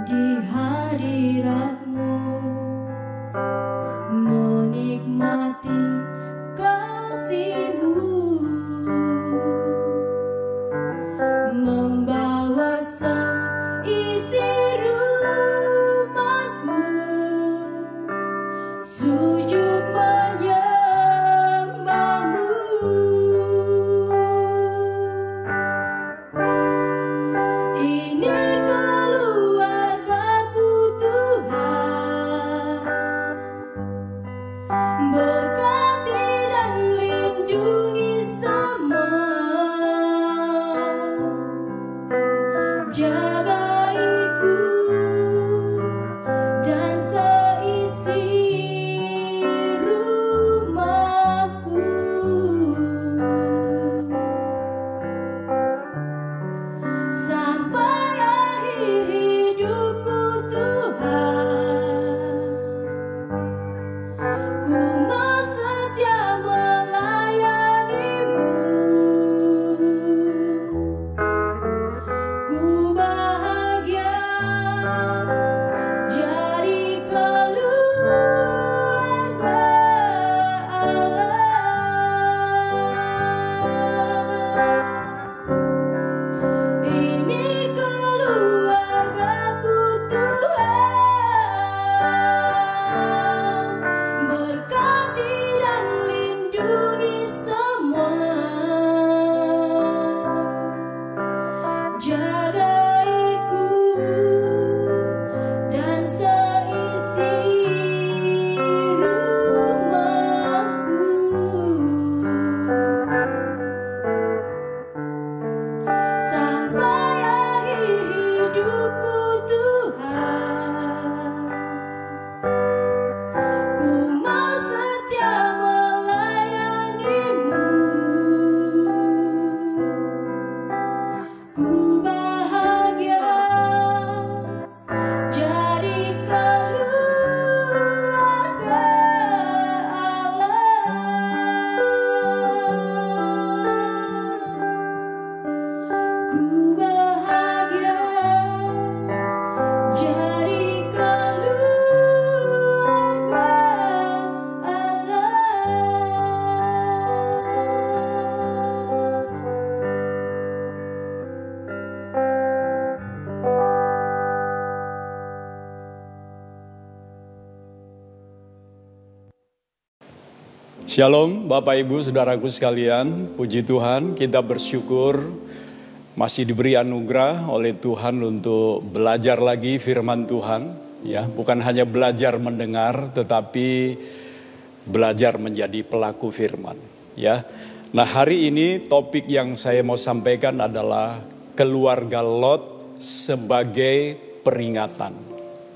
di hadirat-Mu, menikmati kasih-Mu, membawa seisi rumahku, sujud menyembah-Mu. Ini keluargaku Tuhan, berkati dan lindungi semua, jagaiku dan seisi rumahku, sampai akhir hidupku Tuhan. Ku mau setia melayani-Mu, ku bahagia jadi keluarga Allah. Ini keluargaku Tuhan, berkati dan lindungi semua, jagaiku dan seisi rumahku, sampai akhir hidupku Tuhan. Ku mau setia melayani-Mu, ku bahagia jadi keluarga Allah. Ku bahagia jadi keluarga Allah. Shalom Bapak Ibu Saudaraku sekalian, puji Tuhan kita bersyukur masih diberi anugerah oleh Tuhan untuk belajar lagi firman Tuhan, ya, bukan hanya belajar mendengar tetapi belajar menjadi pelaku firman, ya. Nah, hari ini topik yang saya mau sampaikan adalah keluarga Lot sebagai peringatan,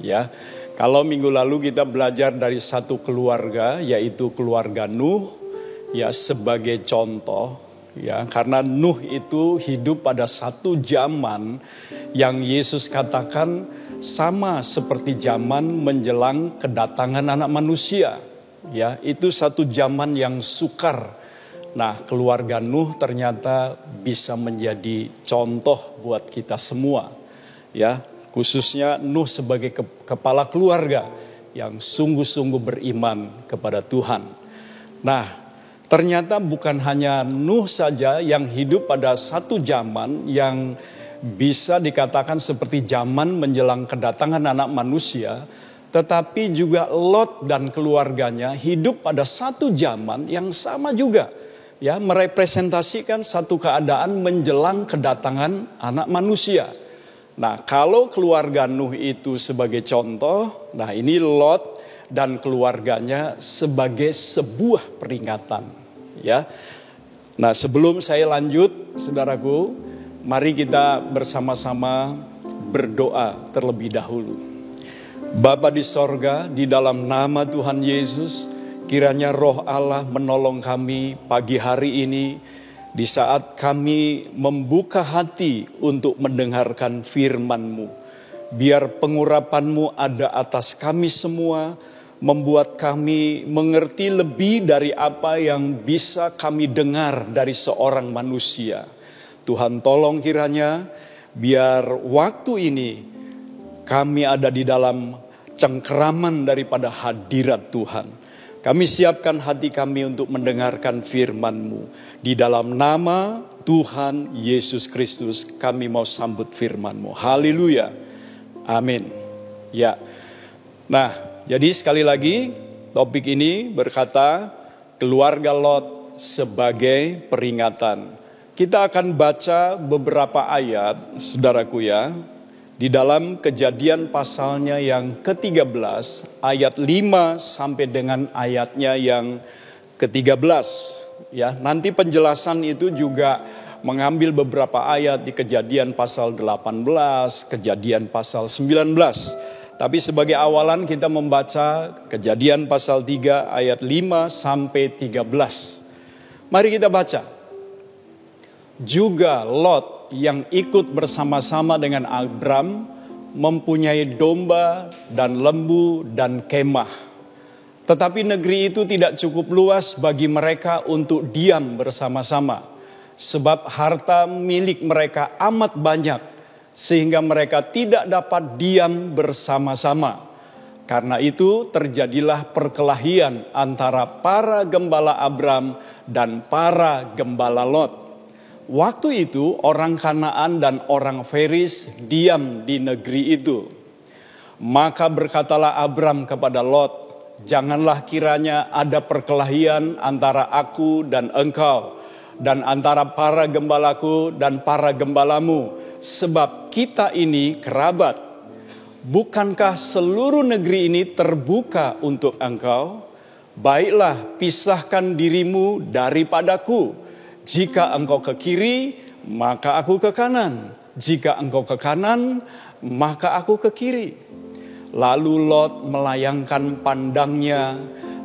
ya. Kalau minggu lalu kita belajar dari satu keluarga, yaitu keluarga Nuh, ya, sebagai contoh, ya, karena Nuh itu hidup pada satu zaman yang Yesus katakan sama seperti zaman menjelang kedatangan anak manusia, ya, itu satu zaman yang sukar. Nah, keluarga Nuh ternyata bisa menjadi contoh buat kita semua, ya. Khususnya Nuh sebagai kepala keluarga yang sungguh-sungguh beriman kepada Tuhan. Nah, ternyata bukan hanya Nuh saja yang hidup pada satu zaman yang bisa dikatakan seperti zaman menjelang kedatangan anak manusia, tetapi juga Lot dan keluarganya hidup pada satu zaman yang sama juga, ya, merepresentasikan satu keadaan menjelang kedatangan anak manusia. Nah, kalau keluarga Nuh itu sebagai contoh, nah ini Lot dan keluarganya sebagai sebuah peringatan, ya. Nah, sebelum saya lanjut, saudaraku, mari kita bersama-sama berdoa terlebih dahulu. Bapa di sorga, di dalam nama Tuhan Yesus, kiranya Roh Allah menolong kami pagi hari ini, di saat kami membuka hati untuk mendengarkan firman-Mu. Biar pengurapan-Mu ada atas kami semua, membuat kami mengerti lebih dari apa yang bisa kami dengar dari seorang manusia. Tuhan tolong kiranya biar waktu ini Kami ada di dalam cengkeraman daripada hadirat Tuhan. Kami siapkan hati kami untuk mendengarkan firman-Mu. Di dalam nama Tuhan Yesus Kristus kami mau sambut firman-Mu. Haleluya. Amin. Ya. Nah, jadi sekali lagi topik ini berkata keluarga Lot sebagai peringatan. Kita akan baca beberapa ayat, saudaraku ya. Di dalam Kejadian pasalnya yang ke-13, ayat 5 sampai dengan ayatnya yang ke-13. Ya, nanti penjelasan itu juga mengambil beberapa ayat di Kejadian pasal 18, Kejadian pasal 19. Tapi sebagai awalan kita membaca Kejadian pasal 3 ayat 5 sampai 13. Mari kita baca. Juga Lot yang ikut bersama-sama dengan Abram mempunyai domba dan lembu dan kemah. Tetapi negeri itu tidak cukup luas bagi mereka untuk diam bersama-sama. Sebab harta milik mereka amat banyak sehingga mereka tidak dapat diam bersama-sama. Karena itu terjadilah perkelahian antara para gembala Abram dan para gembala Lot. Waktu itu orang Kanaan dan orang Feris diam di negeri itu. Maka berkatalah Abram kepada Lot, janganlah kiranya ada perkelahian antara aku dan engkau, dan antara para gembalaku dan para gembalamu, sebab kita ini kerabat. Bukankah seluruh negeri ini terbuka untuk engkau? Baiklah, pisahkan dirimu daripadaku. Jika engkau ke kiri, maka aku ke kanan. Jika engkau ke kanan, maka aku ke kiri. Lalu Lot melayangkan pandangnya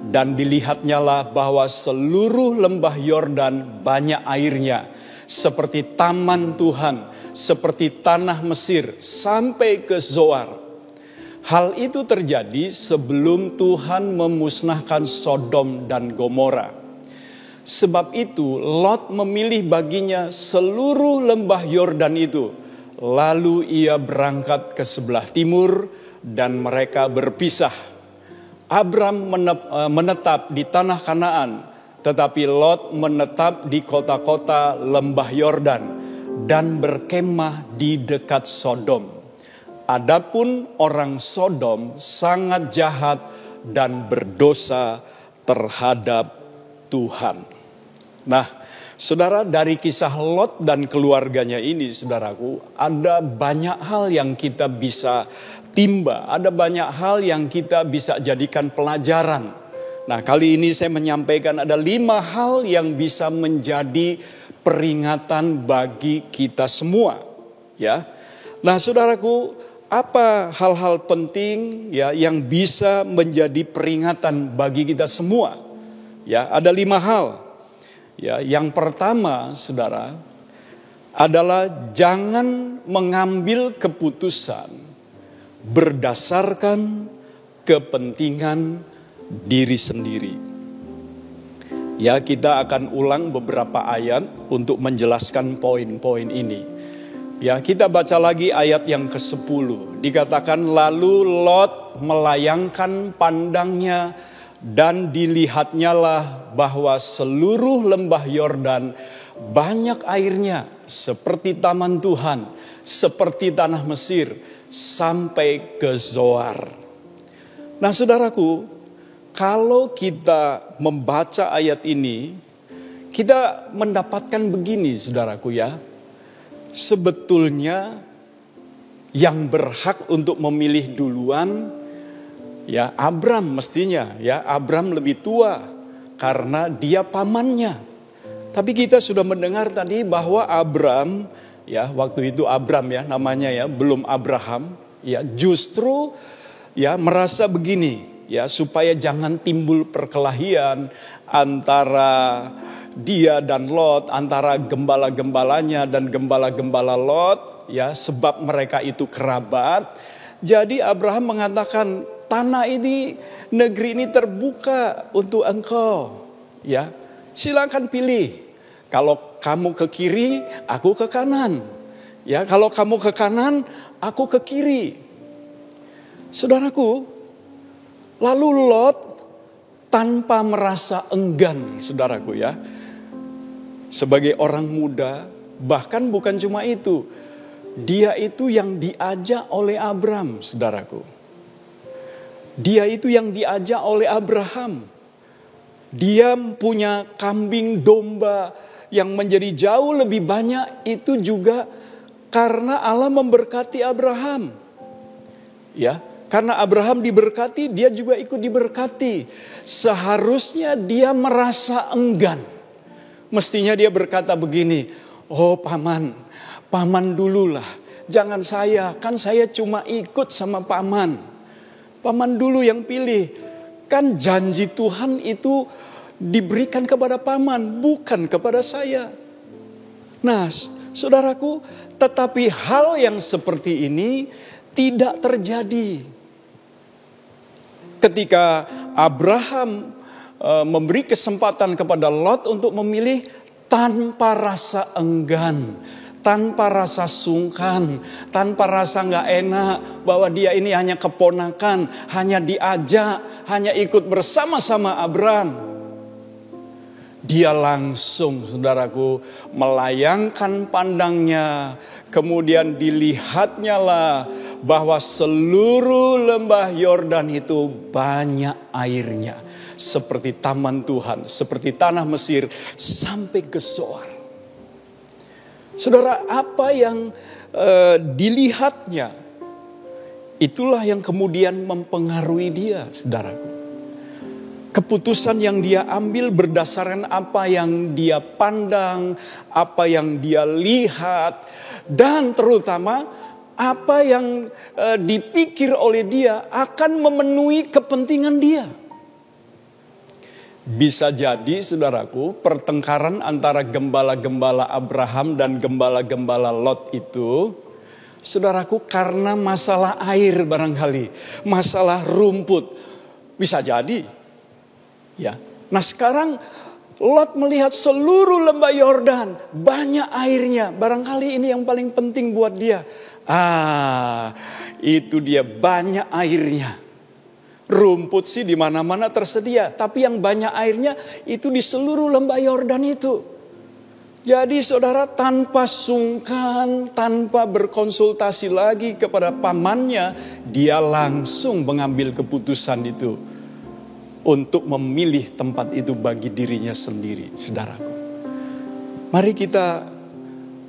dan dilihatnyalah bahwa seluruh lembah Yordan banyak airnya. Seperti taman Tuhan, seperti tanah Mesir sampai ke Zoar. Hal itu terjadi sebelum Tuhan memusnahkan Sodom dan Gomora. Sebab itu Lot memilih baginya seluruh lembah Yordan itu. Lalu ia berangkat ke sebelah timur dan mereka berpisah. Abram menetap di tanah Kanaan, tetapi Lot menetap di kota-kota lembah Yordan dan berkemah di dekat Sodom. Adapun orang Sodom sangat jahat dan berdosa terhadap Tuhan. Nah, saudara, dari kisah Lot dan keluarganya ini, saudaraku, ada banyak hal yang kita bisa timba, ada banyak hal yang kita bisa jadikan pelajaran. Nah, kali ini saya menyampaikan ada 5 hal yang bisa menjadi peringatan bagi kita semua, ya. Nah, saudaraku, apa hal-hal penting ya yang bisa menjadi peringatan bagi kita semua? Ya, ada 5 hal. Ya, yang pertama, saudara, adalah jangan mengambil keputusan berdasarkan kepentingan diri sendiri. Ya, kita akan ulang beberapa ayat untuk menjelaskan poin-poin ini. Ya, kita baca lagi ayat yang ke-10. Dikatakan lalu Lot melayangkan pandangnya dan dilihatnyalah bahwa seluruh lembah Yordan banyak airnya seperti taman Tuhan, seperti tanah Mesir sampai ke Zoar. Nah, saudaraku, kalau kita membaca ayat ini, kita mendapatkan begini, saudaraku ya. Sebetulnya yang berhak untuk memilih duluan ya Abram mestinya, ya Abram lebih tua karena dia pamannya. Tapi kita sudah mendengar tadi bahwa Abram, ya waktu itu Abram ya namanya ya, belum Abraham, ya justru ya merasa begini, ya supaya jangan timbul perkelahian antara dia dan Lot, antara gembala-gembalanya dan gembala-gembala Lot, ya sebab mereka itu kerabat. Jadi Abraham mengatakan, tanah ini, negeri ini terbuka untuk engkau. Ya, silakan pilih. Kalau kamu ke kiri, aku ke kanan. Ya, kalau kamu ke kanan, aku ke kiri. Saudaraku, lalu Lot tanpa merasa enggan, saudaraku ya. Sebagai orang muda, bahkan bukan cuma itu. Dia itu yang diajak oleh Abram, saudaraku. Dia itu yang diajak oleh Abraham. Dia punya kambing domba yang menjadi jauh lebih banyak, itu juga karena Allah memberkati Abraham. Ya, karena Abraham diberkati, dia juga ikut diberkati. Seharusnya dia merasa enggan. Mestinya dia berkata begini, oh paman dululah. Jangan saya, kan saya cuma ikut sama paman. Paman dulu yang pilih. Kan janji Tuhan itu diberikan kepada paman, bukan kepada saya. Nah, saudaraku, tetapi hal yang seperti ini tidak terjadi. Ketika Abraham memberi kesempatan kepada Lot untuk memilih tanpa rasa enggan, tanpa rasa sungkan, tanpa rasa gak enak bahwa dia ini hanya keponakan, hanya diajak, hanya ikut bersama-sama Abraham. Dia langsung, saudaraku, melayangkan pandangnya. Kemudian dilihatnya lah bahwa seluruh lembah Yordan itu banyak airnya. Seperti taman Tuhan, seperti tanah Mesir sampai ke Zoar. Saudara, apa yang dilihatnya, itulah yang kemudian mempengaruhi dia, saudaraku. Keputusan yang dia ambil berdasarkan apa yang dia pandang, apa yang dia lihat, dan terutama apa yang dipikir oleh dia akan memenuhi kepentingan dia. Bisa jadi, saudaraku, pertengkaran antara gembala-gembala Abraham dan gembala-gembala Lot itu, saudaraku, karena masalah air barangkali, masalah rumput, bisa jadi. Ya. Nah sekarang Lot melihat seluruh lembah Yordan, banyak airnya, barangkali ini yang paling penting buat dia. Itu dia, banyak airnya. Rumput sih di mana-mana tersedia, tapi yang banyak airnya itu di seluruh lembah Yordan itu. Jadi saudara, tanpa sungkan, tanpa berkonsultasi lagi kepada pamannya, dia langsung mengambil keputusan itu untuk memilih tempat itu bagi dirinya sendiri, saudaraku. Mari kita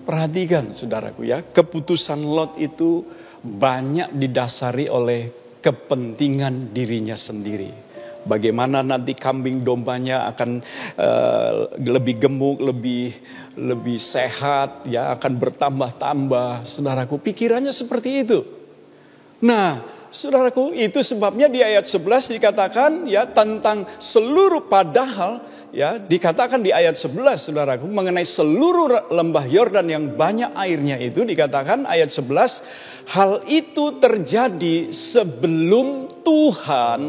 perhatikan, saudaraku ya, keputusan Lot itu banyak didasari oleh kepentingan dirinya sendiri. Bagaimana nanti kambing dombanya akan lebih gemuk, lebih sehat, ya akan bertambah-tambah. Saudaraku, pikirannya seperti itu. Nah, saudaraku, itu sebabnya di ayat 11 dikatakan ya tentang seluruh, padahal ya dikatakan di ayat 11, saudaraku, mengenai seluruh lembah Yordan yang banyak airnya itu dikatakan ayat 11, hal itu terjadi sebelum Tuhan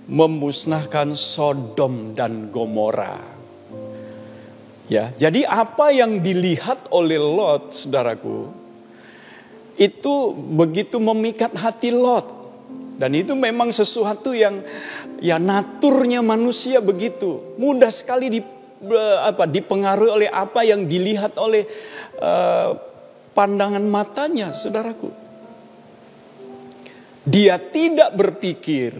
memusnahkan Sodom dan Gomora. Ya, jadi apa yang dilihat oleh Lot, saudaraku, itu begitu memikat hati Lot. Dan itu memang sesuatu yang ya naturnya manusia begitu. Mudah sekali dipengaruhi oleh apa yang dilihat oleh pandangan matanya, saudaraku. Dia tidak berpikir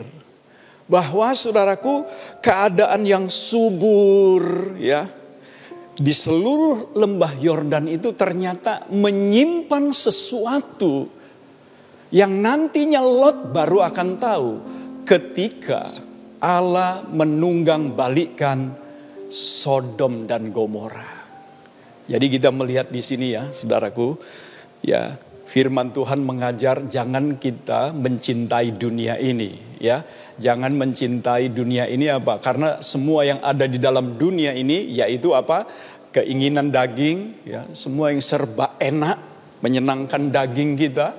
bahwa, saudaraku, keadaan yang subur ya di seluruh lembah Yordan itu ternyata menyimpan sesuatu yang nantinya Lot baru akan tahu ketika Allah menunggang balikkan Sodom dan Gomora. Jadi kita melihat di sini ya, saudaraku, ya firman Tuhan mengajar jangan kita mencintai dunia ini, ya. Jangan mencintai dunia ini apa? Karena semua yang ada di dalam dunia ini yaitu apa? Keinginan daging, ya, semua yang serba enak, menyenangkan daging kita.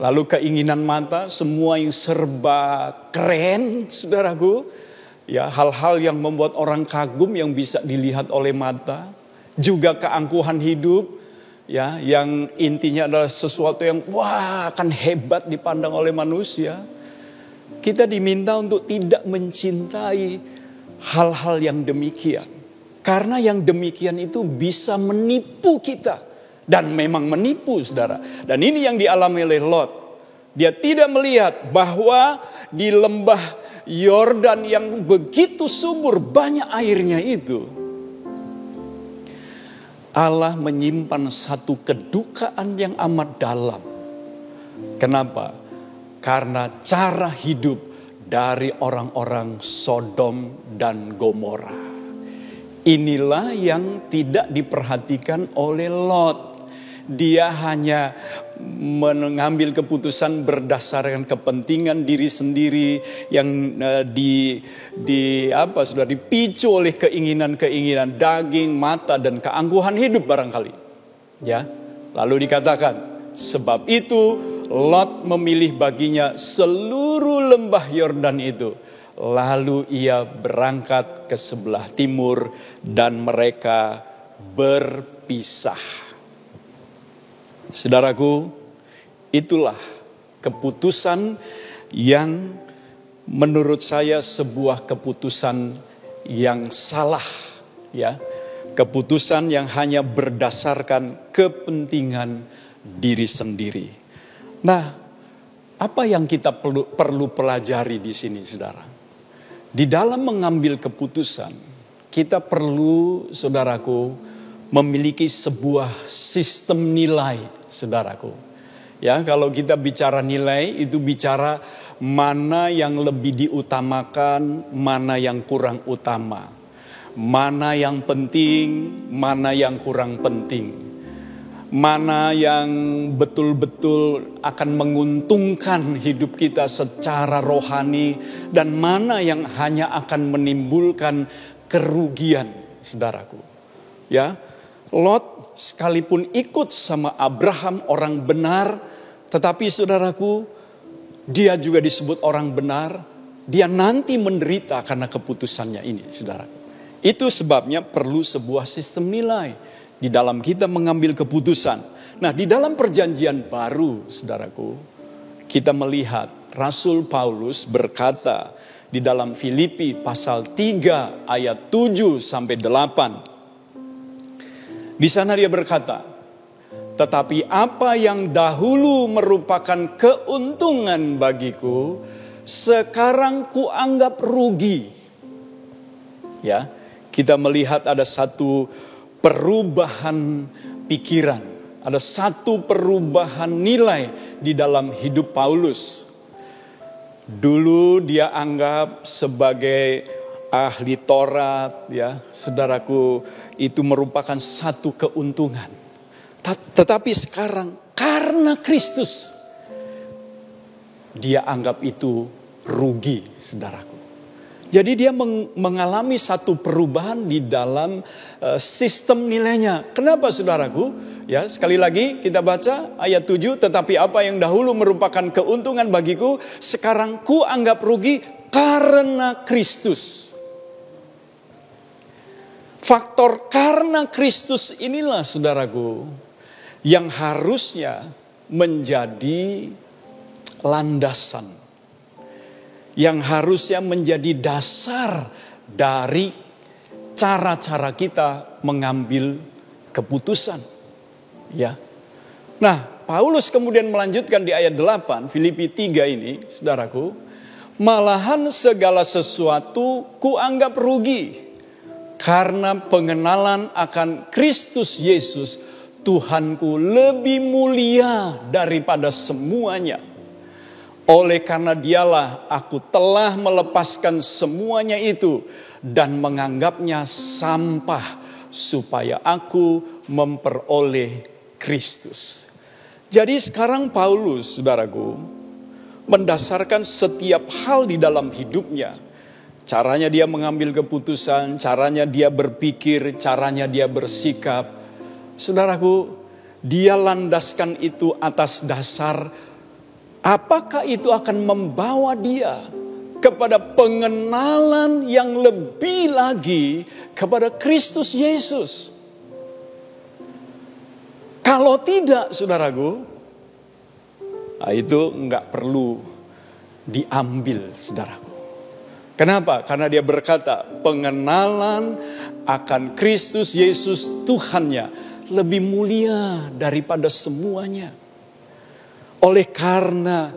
Lalu keinginan mata, semua yang serba keren, saudaraku. Ya, hal-hal yang membuat orang kagum yang bisa dilihat oleh mata. Juga keangkuhan hidup, ya, yang intinya adalah sesuatu yang wah akan hebat dipandang oleh manusia. Kita diminta untuk tidak mencintai hal-hal yang demikian. Karena yang demikian itu bisa menipu kita. Dan memang menipu, saudara. Dan ini yang dialami oleh Lot. Dia tidak melihat bahwa di lembah Yordan yang begitu subur banyak airnya itu, Allah menyimpan satu kedukaan yang amat dalam. Kenapa? Karena cara hidup dari orang-orang Sodom dan Gomora. Inilah yang tidak diperhatikan oleh Lot. Dia hanya mengambil keputusan berdasarkan kepentingan diri sendiri yang sudah dipicu oleh keinginan-keinginan daging, mata dan keangkuhan hidup barangkali. Ya. Lalu dikatakan, sebab itu Lot memilih baginya seluruh lembah Yordan itu. Lalu ia berangkat ke sebelah timur dan mereka berpisah. Saudaraku, itulah keputusan yang menurut saya sebuah keputusan yang salah, ya. Keputusan yang hanya berdasarkan kepentingan diri sendiri. Nah, apa yang kita perlu pelajari di sini, saudara? Di dalam mengambil keputusan, kita perlu, saudaraku, memiliki sebuah sistem nilai, saudaraku. Ya, kalau kita bicara nilai, itu bicara mana yang lebih diutamakan, mana yang kurang utama. Mana yang penting, mana yang kurang penting. Mana yang betul-betul akan menguntungkan hidup kita secara rohani. Dan mana yang hanya akan menimbulkan kerugian, saudaraku. Ya, Lot sekalipun ikut sama Abraham orang benar. Tetapi saudaraku, dia juga disebut orang benar. Dia nanti menderita karena keputusannya ini, saudaraku. Itu sebabnya perlu sebuah sistem nilai di dalam kita mengambil keputusan. Nah, di dalam perjanjian baru, saudaraku, kita melihat Rasul Paulus berkata di dalam Filipi pasal 3 ayat 7 sampai 8. Di sana dia berkata, tetapi apa yang dahulu merupakan keuntungan bagiku, sekarang kuanggap rugi. Ya, kita melihat ada satu perubahan pikiran, ada satu perubahan nilai di dalam hidup Paulus. Dulu dia anggap sebagai ahli Taurat, ya, saudaraku, itu merupakan satu keuntungan. Tetapi sekarang karena Kristus, dia anggap itu rugi, saudaraku. Jadi dia mengalami satu perubahan di dalam sistem nilainya. Kenapa, saudaraku? Ya, sekali lagi kita baca ayat 7. Tetapi apa yang dahulu merupakan keuntungan bagiku, sekarang ku anggap rugi karena Kristus. Faktor karena Kristus inilah, saudaraku, yang harusnya menjadi landasan. Yang harusnya menjadi dasar dari cara-cara kita mengambil keputusan. Ya. Nah, Paulus kemudian melanjutkan di ayat 8, Filipi 3 ini, saudaraku. Malahan segala sesuatu kuanggap rugi, karena pengenalan akan Kristus Yesus, Tuhanku, lebih mulia daripada semuanya. Oleh karena dialah aku telah melepaskan semuanya itu dan menganggapnya sampah supaya aku memperoleh Kristus. Jadi sekarang Paulus, saudaraku, mendasarkan setiap hal di dalam hidupnya. Caranya dia mengambil keputusan, caranya dia berpikir, caranya dia bersikap. Saudaraku, dia landaskan itu atas dasar apakah itu akan membawa dia kepada pengenalan yang lebih lagi kepada Kristus Yesus. Kalau tidak, saudaraku, nah itu enggak perlu diambil, saudaraku. Kenapa? Karena dia berkata, pengenalan akan Kristus Yesus Tuhannya lebih mulia daripada semuanya. Oleh karena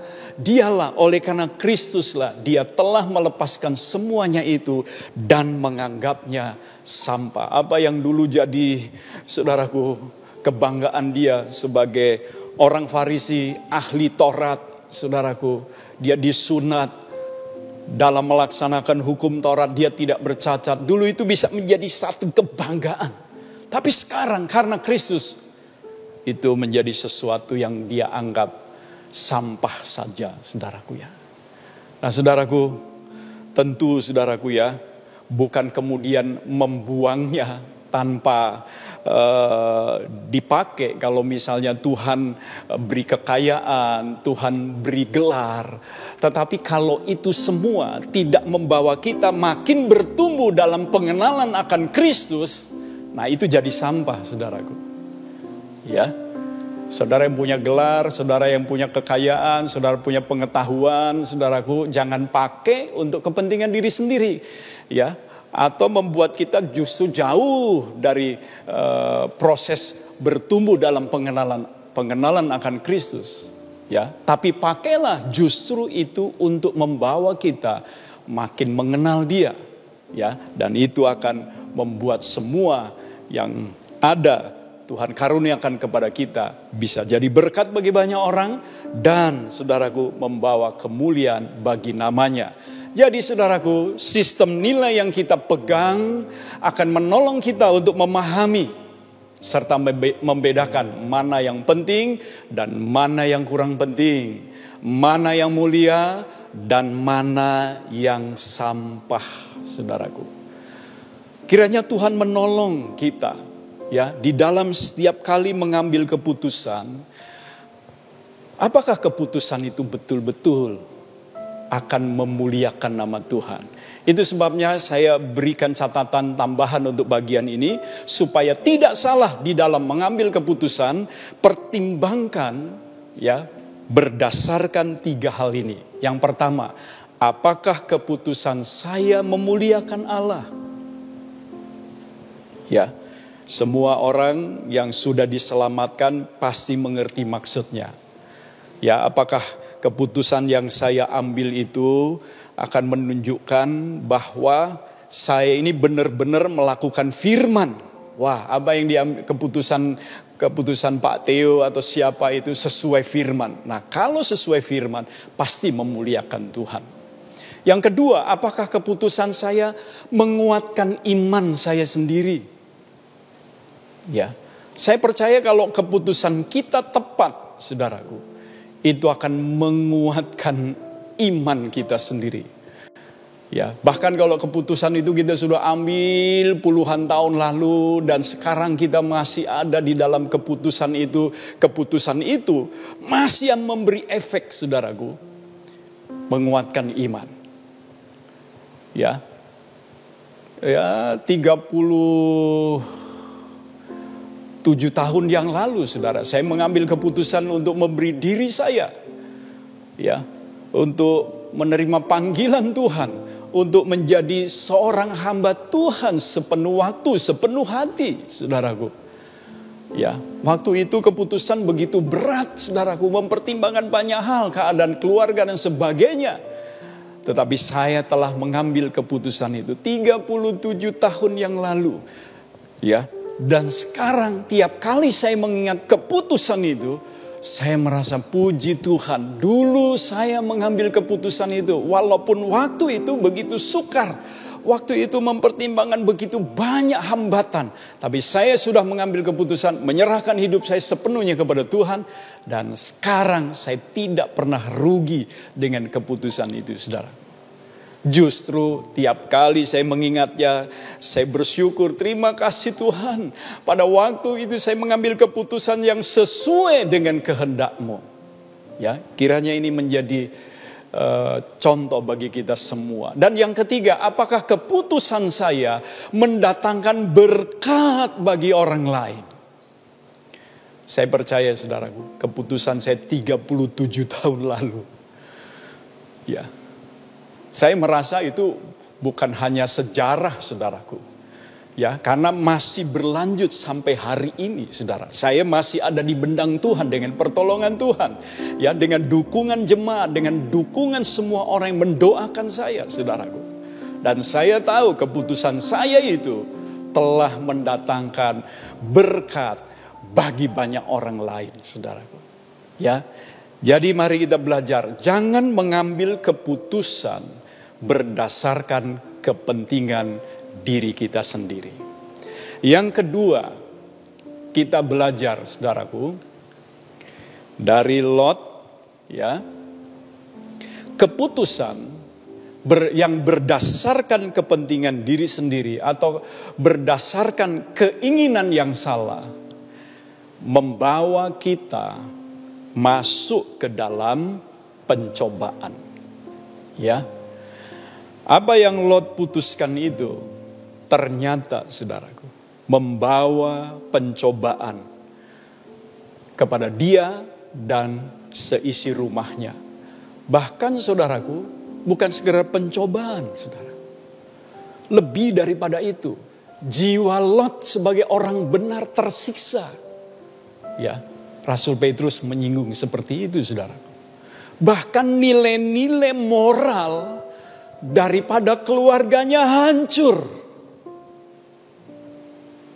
Kristuslah dia telah melepaskan semuanya itu dan menganggapnya sampah. Apa yang dulu jadi, saudaraku, kebanggaan dia sebagai orang Farisi, ahli Taurat, saudaraku, dia disunat dalam melaksanakan hukum Taurat, dia tidak bercacat. Dulu itu bisa menjadi satu kebanggaan. Tapi sekarang karena Kristus, itu menjadi sesuatu yang dia anggap sampah saja, saudaraku ya. Nah, saudaraku, tentu saudaraku ya, bukan kemudian membuangnya tanpa dipakai. Kalau misalnya Tuhan beri kekayaan, Tuhan beri gelar. Tetapi kalau itu semua tidak membawa kita makin bertumbuh dalam pengenalan akan Kristus, nah itu jadi sampah, saudaraku. Ya. Saudara yang punya gelar, saudara yang punya kekayaan, saudara punya pengetahuan, saudaraku, jangan pakai untuk kepentingan diri sendiri, ya, atau membuat kita justru jauh dari proses bertumbuh dalam pengenalan akan Kristus, ya. Tapi pakailah justru itu untuk membawa kita makin mengenal Dia, ya, dan itu akan membuat semua yang ada Tuhan karuniakan kepada kita bisa jadi berkat bagi banyak orang dan saudaraku membawa kemuliaan bagi namanya. Jadi saudaraku, sistem nilai yang kita pegang akan menolong kita untuk memahami serta membedakan mana yang penting dan mana yang kurang penting, mana yang mulia dan mana yang sampah, saudaraku. Kiranya Tuhan menolong kita, ya, di dalam setiap kali mengambil keputusan, apakah keputusan itu betul-betul akan memuliakan nama Tuhan? Itu sebabnya saya berikan catatan tambahan untuk bagian ini, supaya tidak salah di dalam mengambil keputusan. Pertimbangkan, ya, berdasarkan 3 hal ini. Yang pertama, apakah keputusan saya memuliakan Allah? Ya. Semua orang yang sudah diselamatkan pasti mengerti maksudnya. Ya, apakah keputusan yang saya ambil itu akan menunjukkan bahwa saya ini benar-benar melakukan firman. Wah, apa yang diambil keputusan Pak Theo atau siapa itu sesuai firman. Nah, kalau sesuai firman pasti memuliakan Tuhan. Yang kedua, apakah keputusan saya menguatkan iman saya sendiri? Ya, saya percaya kalau keputusan kita tepat, saudaraku, itu akan menguatkan iman kita sendiri. Ya, bahkan kalau keputusan itu kita sudah ambil puluhan tahun lalu dan sekarang kita masih ada di dalam keputusan itu masih yang memberi efek, saudaraku, menguatkan iman. Ya, 7 tahun yang lalu, saudara, saya mengambil keputusan untuk memberi diri saya, ya, untuk menerima panggilan Tuhan, untuk menjadi seorang hamba Tuhan sepenuh waktu, sepenuh hati, saudaraku. Ya, waktu itu keputusan begitu berat, saudaraku, mempertimbangkan banyak hal, keadaan keluarga dan sebagainya. Tetapi saya telah mengambil keputusan itu 37 tahun yang lalu, ya. Dan sekarang tiap kali saya mengingat keputusan itu, saya merasa puji Tuhan. Dulu saya mengambil keputusan itu, walaupun waktu itu begitu sukar. Waktu itu mempertimbangkan begitu banyak hambatan. Tapi saya sudah mengambil keputusan, menyerahkan hidup saya sepenuhnya kepada Tuhan. Dan sekarang saya tidak pernah rugi dengan keputusan itu, saudara. Justru tiap kali saya mengingatnya, saya bersyukur, terima kasih Tuhan. Pada waktu itu saya mengambil keputusan yang sesuai dengan kehendak-Mu. Ya, kiranya ini menjadi contoh bagi kita semua. Dan yang ketiga, apakah keputusan saya mendatangkan berkat bagi orang lain? Saya percaya saudaraku, keputusan saya 37 tahun lalu. Ya. Saya merasa itu bukan hanya sejarah saudaraku. Ya, karena masih berlanjut sampai hari ini, saudara. Saya masih ada di bendang Tuhan dengan pertolongan Tuhan. Ya, dengan dukungan jemaat, dengan dukungan semua orang yang mendoakan saya, saudaraku. Dan saya tahu keputusan saya itu telah mendatangkan berkat bagi banyak orang lain, saudaraku. Ya, jadi mari kita belajar, jangan mengambil keputusan berdasarkan kepentingan diri kita sendiri. Yang kedua, kita belajar, saudaraku, dari Lot, ya, keputusan yang berdasarkan kepentingan diri sendiri atau berdasarkan keinginan yang salah membawa kita masuk ke dalam pencobaan. Ya. Apa yang Lot putuskan itu ternyata, saudaraku, membawa pencobaan kepada dia dan seisi rumahnya. Bahkan, saudaraku, bukan sekedar pencobaan, saudara. Lebih daripada itu, jiwa Lot sebagai orang benar tersiksa. Ya, Rasul Petrus menyinggung seperti itu, saudara. Bahkan nilai-nilai moral daripada keluarganya hancur.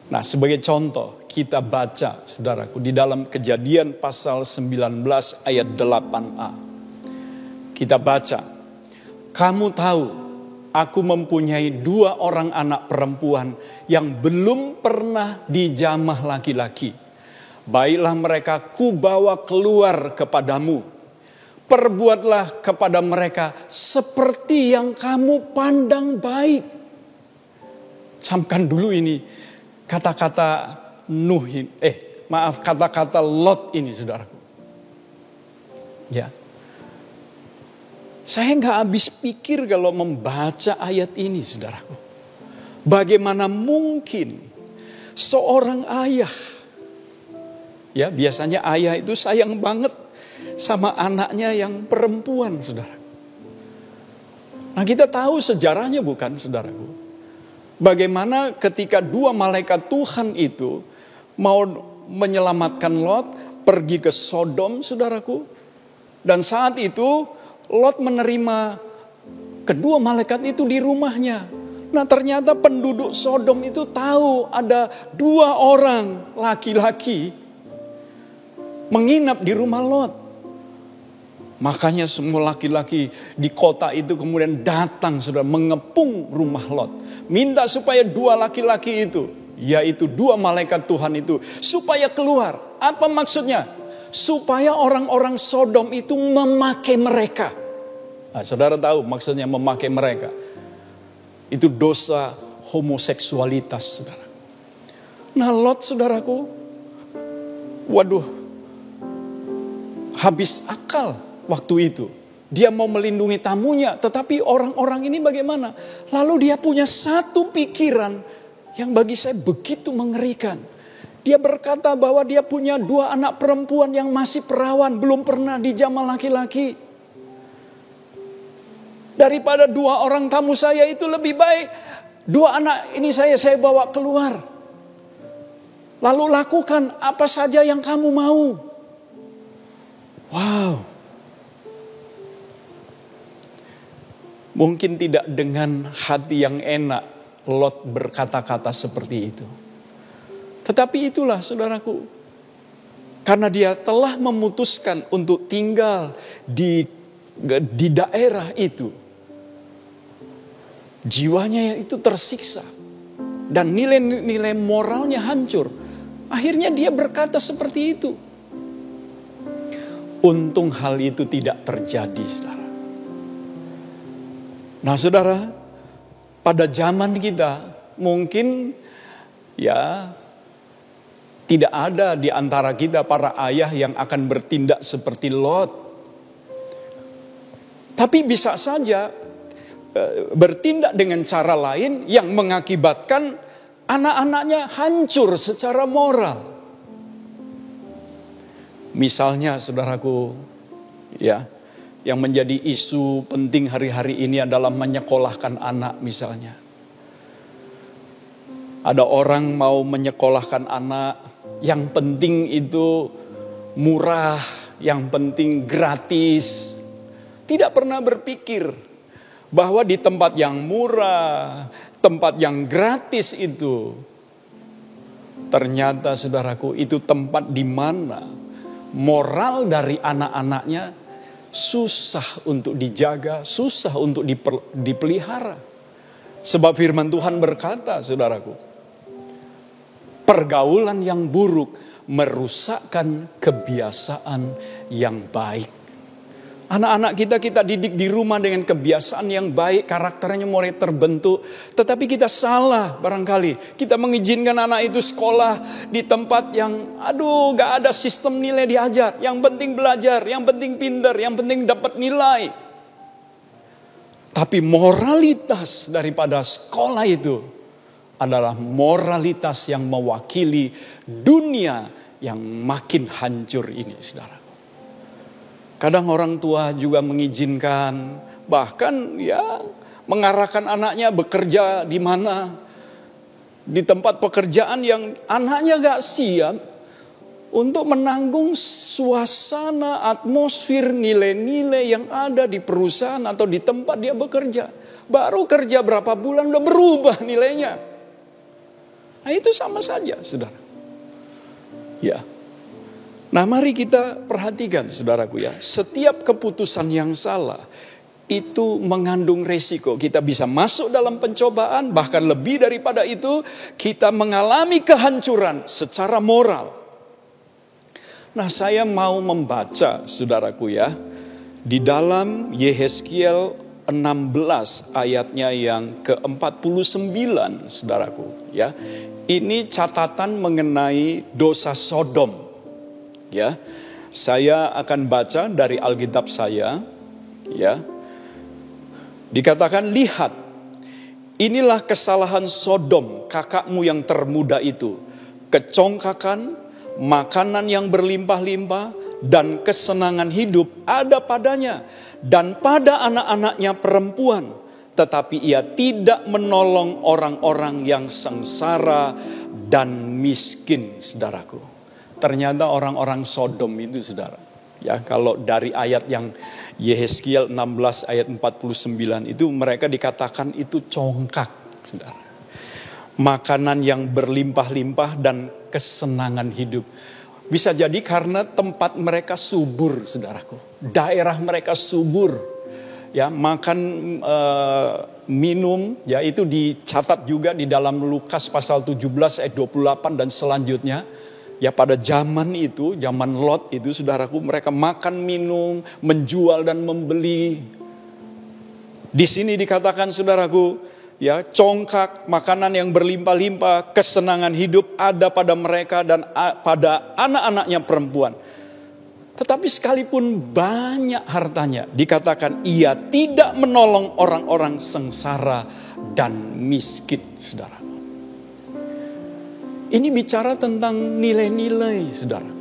Nah, sebagai contoh, kita baca, saudaraku, di dalam Kejadian pasal 19 ayat 8a. Kita baca, kamu tahu, aku mempunyai 2 orang anak perempuan yang belum pernah dijamah laki-laki. Baiklah mereka kubawa keluar kepadamu. Perbuatlah kepada mereka seperti yang kamu pandang baik. Camkan dulu ini kata-kata kata-kata Lot ini, saudaraku. Ya. Saya gak habis pikir kalau membaca ayat ini, saudaraku. Bagaimana mungkin seorang ayah, ya biasanya ayah itu sayang banget sama anaknya yang perempuan, saudara. Nah, kita tahu sejarahnya bukan, saudaraku. Bagaimana ketika 2 malaikat Tuhan itu mau menyelamatkan Lot, pergi ke Sodom, saudaraku. Dan saat itu Lot menerima kedua malaikat itu di rumahnya. Nah, ternyata penduduk Sodom itu tahu ada 2 orang laki-laki menginap di rumah Lot. Makanya semua laki-laki di kota itu kemudian datang, sudah mengepung rumah Lot. Minta supaya 2 laki-laki itu, yaitu 2 malaikat Tuhan itu, supaya keluar. Apa maksudnya? Supaya orang-orang Sodom itu memakai mereka. Nah, saudara tahu maksudnya memakai mereka. Itu dosa homoseksualitas, saudara. Nah, Lot, saudaraku, waduh, habis akal waktu itu. Dia mau melindungi tamunya, tetapi orang-orang ini bagaimana? Lalu dia punya satu pikiran yang bagi saya begitu mengerikan. Dia berkata bahwa dia punya 2 anak perempuan yang masih perawan, belum pernah dijamah laki-laki. Daripada 2 orang tamu saya itu lebih baik 2 anak ini saya bawa keluar. Lalu lakukan apa saja yang kamu mau. Wow. Mungkin tidak dengan hati yang enak Lot berkata-kata seperti itu. Tetapi itulah, saudaraku. Karena dia telah memutuskan untuk tinggal di daerah itu. Jiwanya itu tersiksa. Dan nilai-nilai moralnya hancur. Akhirnya dia berkata seperti itu. Untung hal itu tidak terjadi, saudara. Nah, saudara, pada zaman kita mungkin ya tidak ada di antara kita para ayah yang akan bertindak seperti Lot. Tapi bisa saja bertindak dengan cara lain yang mengakibatkan anak-anaknya hancur secara moral. Misalnya saudaraku, ya, yang menjadi isu penting hari-hari ini adalah menyekolahkan anak misalnya. Ada orang mau menyekolahkan anak, yang penting itu murah, yang penting gratis. Tidak pernah berpikir bahwa di tempat yang murah, tempat yang gratis itu, ternyata saudaraku itu tempat di mana moral dari anak-anaknya susah untuk dijaga, susah untuk dipelihara. Sebab firman Tuhan berkata, saudaraku, pergaulan yang buruk merusakkan kebiasaan yang baik. Anak-anak kita didik di rumah dengan kebiasaan yang baik, karakternya mulai terbentuk. Tetapi kita salah barangkali. Kita mengizinkan anak itu sekolah di tempat yang gak ada sistem nilai diajar. Yang penting belajar, yang penting pintar, yang penting dapat nilai. Tapi moralitas daripada sekolah itu adalah moralitas yang mewakili dunia yang makin hancur ini, saudara. Kadang orang tua juga mengizinkan, bahkan ya mengarahkan anaknya bekerja di mana, di tempat pekerjaan yang anaknya gak siap untuk menanggung suasana, atmosfer, nilai-nilai yang ada di perusahaan atau di tempat dia bekerja. Baru kerja berapa bulan udah berubah nilainya. Nah itu sama saja, saudara. Ya. Nah mari kita perhatikan saudaraku ya. Setiap keputusan yang salah itu mengandung resiko. Kita bisa masuk dalam pencobaan, bahkan lebih daripada itu kita mengalami kehancuran secara moral. Nah saya mau membaca saudaraku ya. Di dalam Yehezkiel 16 ayatnya yang ke-49 saudaraku ya. Ini catatan mengenai dosa Sodom. Ya, saya akan baca dari Alkitab saya. Ya, dikatakan lihat, inilah kesalahan Sodom kakakmu yang termuda itu, kecongkakan, makanan yang berlimpah-limpah dan kesenangan hidup ada padanya dan pada anak-anaknya perempuan, tetapi ia tidak menolong orang-orang yang sengsara dan miskin, saudaraku. Ternyata orang-orang Sodom itu saudara. Ya, kalau dari ayat yang Yehezkiel 16 ayat 49 itu mereka dikatakan itu congkak, saudara. Makanan yang berlimpah-limpah dan kesenangan hidup. Bisa jadi karena tempat mereka subur, saudaraku. Daerah mereka subur. Ya, makan minum ya itu dicatat juga di dalam Lukas pasal 17 ayat 28 dan selanjutnya. Ya pada zaman itu, zaman Lot itu saudaraku, mereka makan, minum, menjual dan membeli. Di sini dikatakan saudaraku, ya congkak, makanan yang berlimpah-limpah, kesenangan hidup ada pada mereka dan pada anak-anaknya perempuan. Tetapi sekalipun banyak hartanya, dikatakan ia tidak menolong orang-orang sengsara dan miskin, saudara. Ini bicara tentang nilai-nilai, saudara.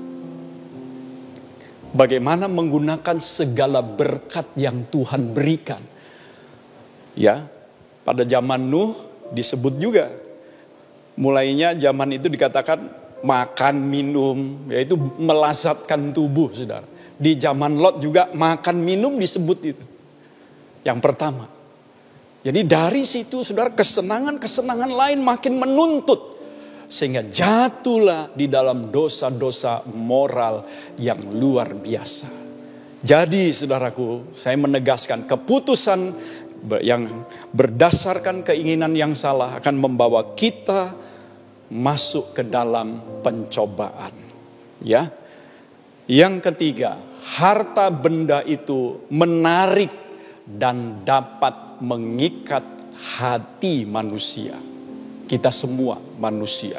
Bagaimana menggunakan segala berkat yang Tuhan berikan. Ya, pada zaman Nuh disebut juga. Mulainya zaman itu dikatakan makan, minum, yaitu melazatkan tubuh, saudara. Di zaman Lot juga makan, minum disebut itu. Yang pertama. Jadi dari situ, saudara, kesenangan-kesenangan lain makin menuntut. Sehingga jatuhlah di dalam dosa-dosa moral yang luar biasa. Jadi saudaraku, saya menegaskan keputusan yang berdasarkan keinginan yang salah akan membawa kita masuk ke dalam pencobaan. Ya. Yang ketiga, harta benda itu menarik dan dapat mengikat hati manusia. Kita semua manusia,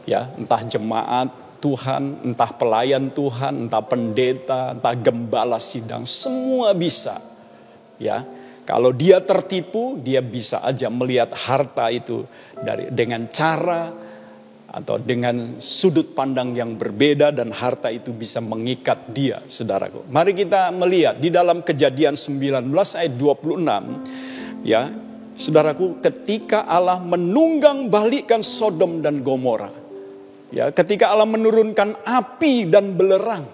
ya entah jemaat Tuhan, entah pelayan Tuhan, entah pendeta, entah gembala sidang, semua bisa. Ya, kalau dia tertipu, dia bisa aja melihat harta itu dengan cara atau dengan sudut pandang yang berbeda, dan harta itu bisa mengikat dia, saudaraku. Mari kita melihat di dalam Kejadian 19 ayat 26, ya, saudaraku, ketika Allah menunggang balikkan Sodom dan Gomora, ya, ketika Allah menurunkan api dan belerang,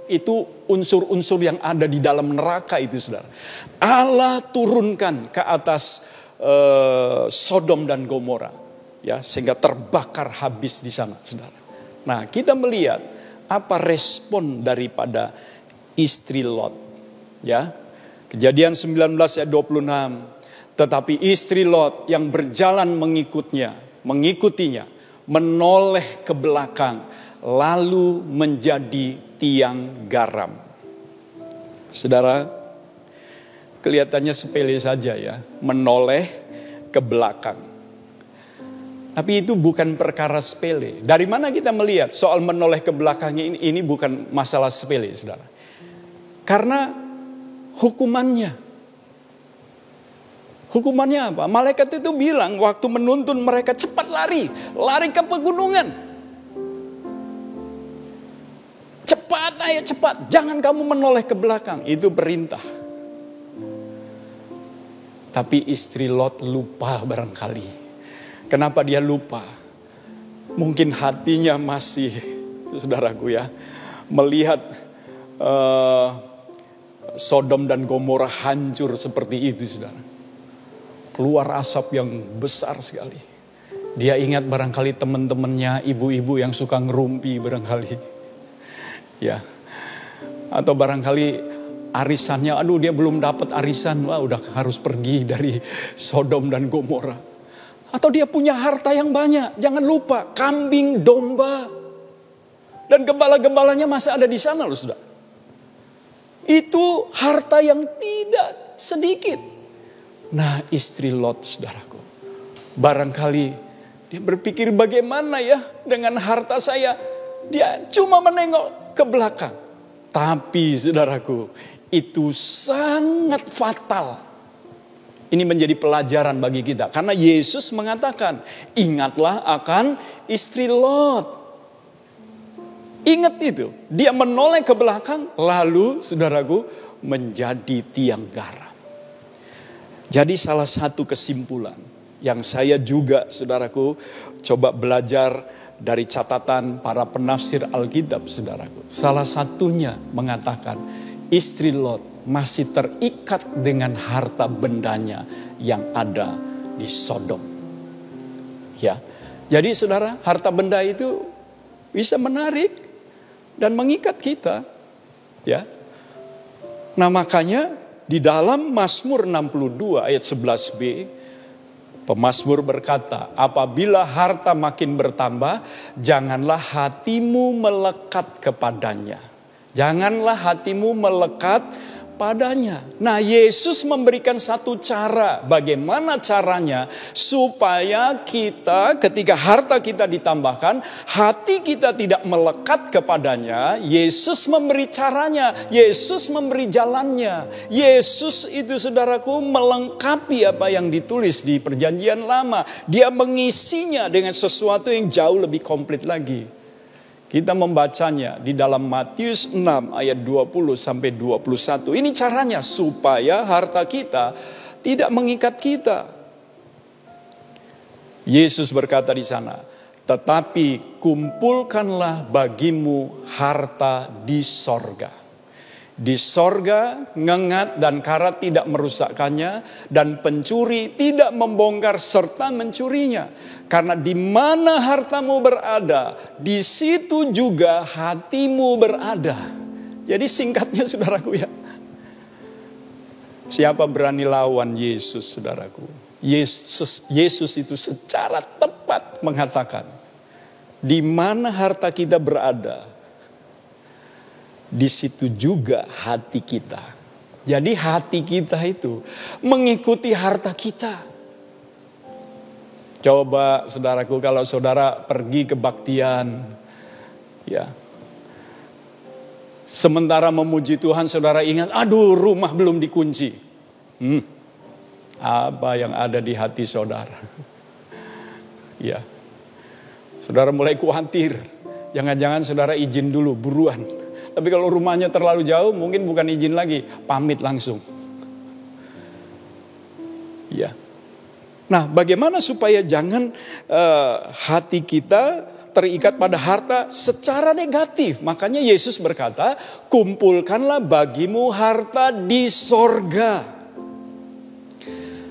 itu unsur-unsur yang ada di dalam neraka itu, saudara. Allah turunkan ke atas Sodom dan Gomora, ya, sehingga terbakar habis di sana, saudara. Nah, kita melihat apa respon daripada istri Lot, ya. Kejadian 19 ayat 26. Tetapi istri Lot yang berjalan mengikutinya, menoleh ke belakang, lalu menjadi tiang garam. Saudara, kelihatannya sepele saja ya, menoleh ke belakang. Tapi itu bukan perkara sepele. Dari mana kita melihat soal menoleh ke belakang ini bukan masalah sepele, saudara. Karena hukumannya apa? Malaikat itu bilang waktu menuntun mereka, cepat lari ke pegunungan. Cepat, ayo cepat, jangan kamu menoleh ke belakang. Itu perintah. Tapi istri Lot lupa barangkali. Kenapa dia lupa? Mungkin hatinya masih, saudaraku ya, melihat Sodom dan Gomora hancur seperti itu, saudara. Keluar asap yang besar sekali. Dia ingat barangkali teman-temannya, ibu-ibu yang suka ngerumpi barangkali. Ya. Atau barangkali arisannya, aduh dia belum dapat arisan, wah udah harus pergi dari Sodom dan Gomora. Atau dia punya harta yang banyak, jangan lupa kambing, domba, dan gembala-gembalanya masih ada di sana loh, saudara. Itu harta yang tidak sedikit. Nah, istri Lot, saudaraku, barangkali dia berpikir bagaimana ya dengan harta saya. Dia cuma menengok ke belakang. Tapi saudaraku, itu sangat fatal. Ini menjadi pelajaran bagi kita. Karena Yesus mengatakan, ingatlah akan istri Lot. Ingat itu. Dia menoleh ke belakang, lalu saudaraku menjadi tiang garam. Jadi salah satu kesimpulan yang saya juga, saudaraku, coba belajar dari catatan para penafsir Alkitab, saudaraku. Salah satunya mengatakan istri Lot masih terikat dengan harta bendanya yang ada di Sodom. Ya. Jadi saudara, harta benda itu bisa menarik dan mengikat kita. Ya. Nah, makanya di dalam Mazmur 62 ayat 11b, pemazmur berkata, apabila harta makin bertambah, janganlah hatimu melekat kepadanya. Janganlah hatimu melekat padanya. Nah, Yesus memberikan satu cara. Bagaimana caranya supaya kita ketika harta kita ditambahkan, hati kita tidak melekat kepadanya. Yesus memberi caranya, Yesus memberi jalannya. Yesus itu, saudaraku, melengkapi apa yang ditulis di Perjanjian Lama. Dia mengisinya dengan sesuatu yang jauh lebih komplit lagi. Kita membacanya di dalam Matius 6 ayat 20 sampai 21. Ini caranya supaya harta kita tidak mengikat kita. Yesus berkata di sana, tetapi kumpulkanlah bagimu harta di sorga. Di sorga ngengat dan karat tidak merusakkannya, dan pencuri tidak membongkar serta mencurinya. Karena di mana hartamu berada, di situ juga hatimu berada. Jadi singkatnya, saudaraku ya, siapa berani lawan Yesus, saudaraku? Yesus itu secara tepat mengatakan, di mana harta kita berada, di situ juga hati kita. Jadi hati kita itu mengikuti harta kita. Coba saudaraku, kalau saudara pergi ke kebaktian, ya, sementara memuji Tuhan, saudara ingat, aduh rumah belum dikunci. Apa yang ada di hati saudara? Ya, Saudara mulai khawatir. Jangan-jangan saudara izin dulu, buruan. Tapi kalau rumahnya terlalu jauh, mungkin bukan izin lagi, pamit langsung. Ya. Nah, bagaimana supaya jangan hati kita terikat pada harta secara negatif. Makanya Yesus berkata, kumpulkanlah bagimu harta di sorga.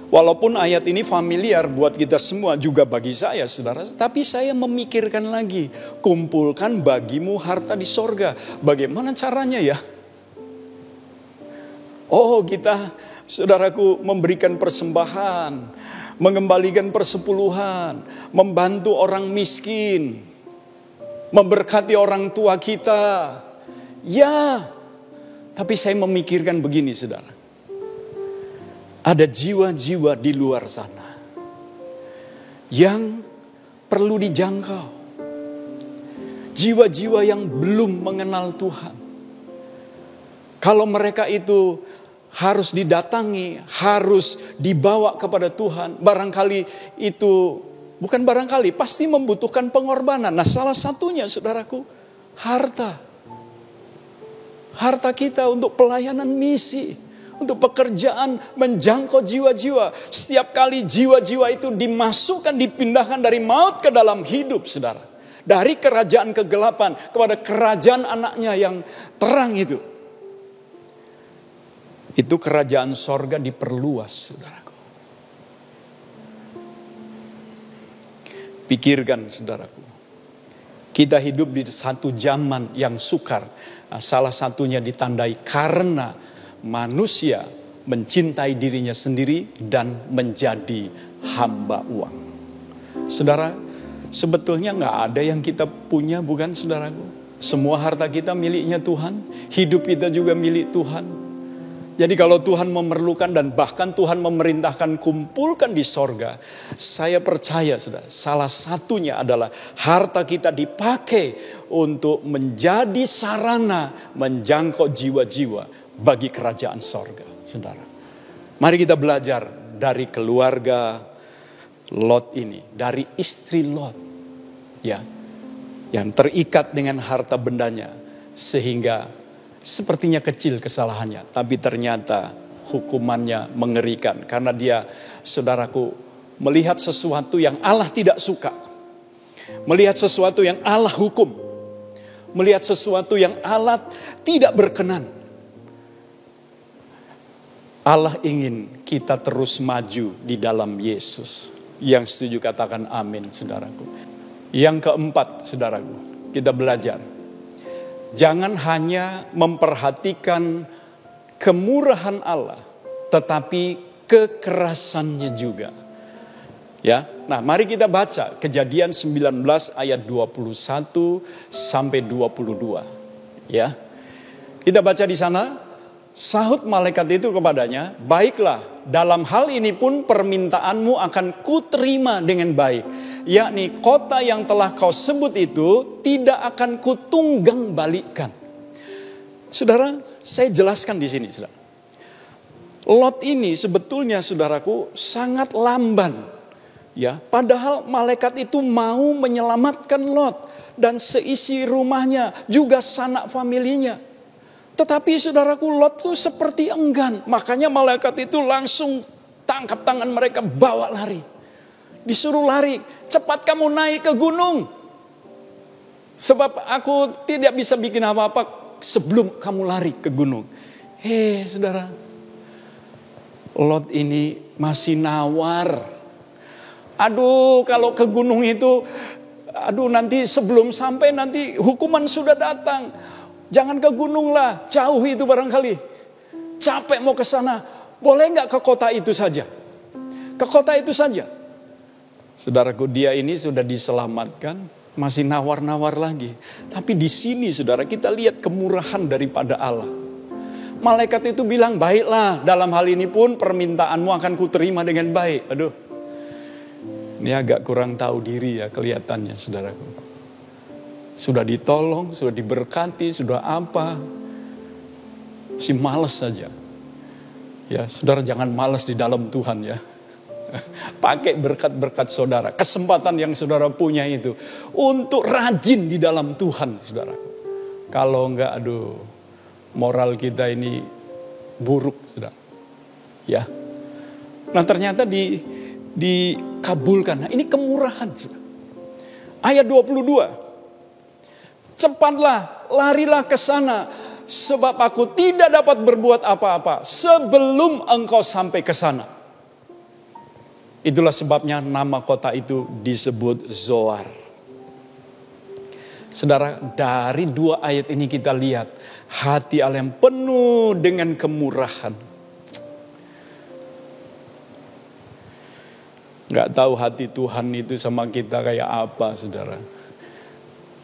Walaupun ayat ini familiar buat kita semua, juga bagi saya saudara. Tapi saya memikirkan lagi, kumpulkan bagimu harta di sorga. Bagaimana caranya ya? Oh, kita saudaraku memberikan persembahan, mengembalikan persepuluhan, membantu orang miskin, memberkati orang tua kita. Ya, tapi saya memikirkan begini saudara. Ada jiwa-jiwa di luar sana yang perlu dijangkau. Jiwa-jiwa yang belum mengenal Tuhan. Kalau mereka itu harus didatangi, harus dibawa kepada Tuhan, barangkali itu, bukan barangkali, pasti membutuhkan pengorbanan. Nah, salah satunya saudaraku, harta. Harta kita untuk pelayanan misi, untuk pekerjaan menjangkau jiwa-jiwa. Setiap kali jiwa-jiwa itu dimasukkan, dipindahkan dari maut ke dalam hidup saudara. Dari kerajaan kegelapan kepada kerajaan anaknya yang terang itu. Itu kerajaan sorga diperluas saudaraku. Pikirkan saudaraku. Kita hidup di satu zaman yang sukar. Nah, salah satunya ditandai karena manusia mencintai dirinya sendiri dan menjadi hamba uang. Saudara, sebetulnya gak ada yang kita punya, bukan saudaraku? Semua harta kita miliknya Tuhan. Hidup kita juga milik Tuhan. Jadi kalau Tuhan memerlukan dan bahkan Tuhan memerintahkan kumpulkan di sorga, saya percaya saudara, salah satunya adalah harta kita dipakai untuk menjadi sarana menjangkau jiwa-jiwa bagi kerajaan sorga, saudara. Mari kita belajar dari keluarga Lot ini, dari istri Lot, ya, yang terikat dengan harta bendanya, sehingga sepertinya kecil kesalahannya, tapi ternyata hukumannya mengerikan karena dia, saudaraku, melihat sesuatu yang Allah tidak suka, melihat sesuatu yang Allah hukum, melihat sesuatu yang Allah tidak berkenan. Allah ingin kita terus maju di dalam Yesus. Yang setuju katakan amin, saudaraku. Yang keempat, saudaraku, kita belajar. Jangan hanya memperhatikan kemurahan Allah, tetapi kekerasannya juga. Ya, nah mari kita baca Kejadian 19 ayat 21 sampai 22. Ya, kita baca di sana. Sahut malaikat itu kepadanya, baiklah, dalam hal ini pun permintaanmu akan kuterima dengan baik. Yakni kota yang telah kau sebut itu tidak akan kutunggang balikkan. Saudara, saya jelaskan di sini, saudara. Lot ini sebetulnya saudaraku sangat lamban. Ya, padahal malaikat itu mau menyelamatkan Lot dan seisi rumahnya, juga sanak familinya. Tetapi saudaraku, Lot itu seperti enggan. Makanya malaikat itu langsung tangkap tangan mereka, bawa lari. Disuruh lari, cepat kamu naik ke gunung. Sebab aku tidak bisa bikin apa-apa sebelum kamu lari ke gunung. Saudara, Lot ini masih nawar. Aduh, kalau ke gunung itu, nanti sebelum sampai nanti hukuman sudah datang. Jangan ke gunung lah, jauh itu barangkali. Capek mau ke sana, boleh nggak ke kota itu saja? Ke kota itu saja. Saudaraku, dia ini sudah diselamatkan, masih nawar-nawar lagi. Tapi di sini saudara, kita lihat kemurahan daripada Allah. Malaikat itu bilang, baiklah, dalam hal ini pun permintaanmu akan kuterima dengan baik. Aduh, ini agak kurang tahu diri ya kelihatannya saudaraku. Sudah ditolong, sudah diberkati, sudah apa. Si malas saja. Ya, saudara jangan malas di dalam Tuhan ya. Pakai berkat-berkat saudara, kesempatan yang saudara punya itu untuk rajin di dalam Tuhan, saudara. Kalau enggak, aduh, moral kita ini buruk, saudara. Ya. Nah, ternyata dikabulkan. Nah, ini kemurahan, saudara. Ayat 22. Cepatlah, larilah ke sana, sebab aku tidak dapat berbuat apa-apa sebelum engkau sampai ke sana. Itulah sebabnya nama kota itu disebut Zoar. Saudara, dari 2 ayat ini kita lihat hati Allah yang penuh dengan kemurahan. Gak tahu hati Tuhan itu sama kita kayak apa, saudara.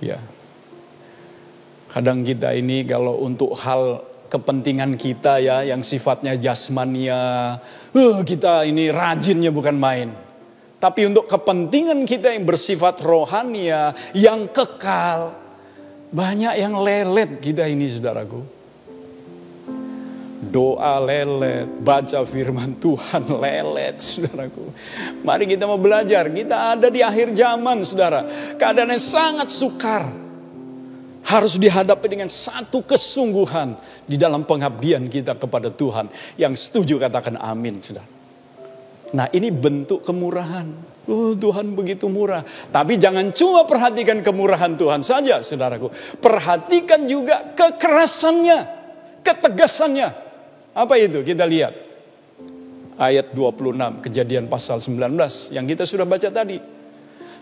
Ya. Kadang kita ini kalau untuk hal kepentingan kita ya, yang sifatnya jasmania, kita ini rajinnya bukan main. Tapi untuk kepentingan kita yang bersifat rohania, yang kekal, banyak yang lelet kita ini, saudaraku. Doa lelet, baca firman Tuhan lelet, saudaraku. Mari kita mau belajar, kita ada di akhir zaman, saudara. Keadaannya sangat sukar. Harus dihadapi dengan satu kesungguhan di dalam pengabdian kita kepada Tuhan. Yang setuju katakan amin, saudara. Nah, ini bentuk kemurahan. Oh, Tuhan begitu murah. Tapi jangan cuma perhatikan kemurahan Tuhan saja, saudaraku. Perhatikan juga kekerasannya, ketegasannya. Apa itu? Kita lihat. Ayat 26, Kejadian pasal 19 yang kita sudah baca tadi.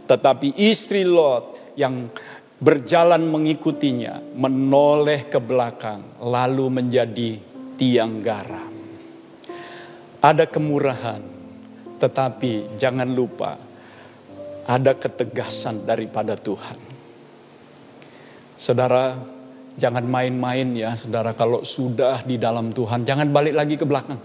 Tetapi istri Lot yang berjalan mengikutinya, menoleh ke belakang, lalu menjadi tiang garam. Ada kemurahan, tetapi jangan lupa ada ketegasan daripada Tuhan. Saudara, jangan main-main ya, saudara, kalau sudah di dalam Tuhan, jangan balik lagi ke belakang.